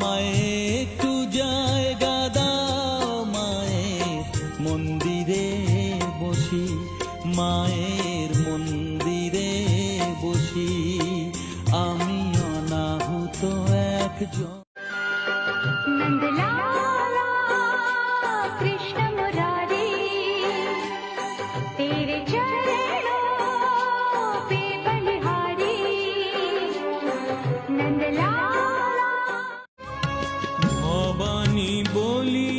আমায় একটু জায়গা দাও মায়ের মন্দিরে বসি, মায়ের মন্দিরে বসি, আমি অনাহুত একজন। नंदलाला कृष्ण मुरारी तेरे चरणों पे बलिहारी नंदलाला ভবানী বলি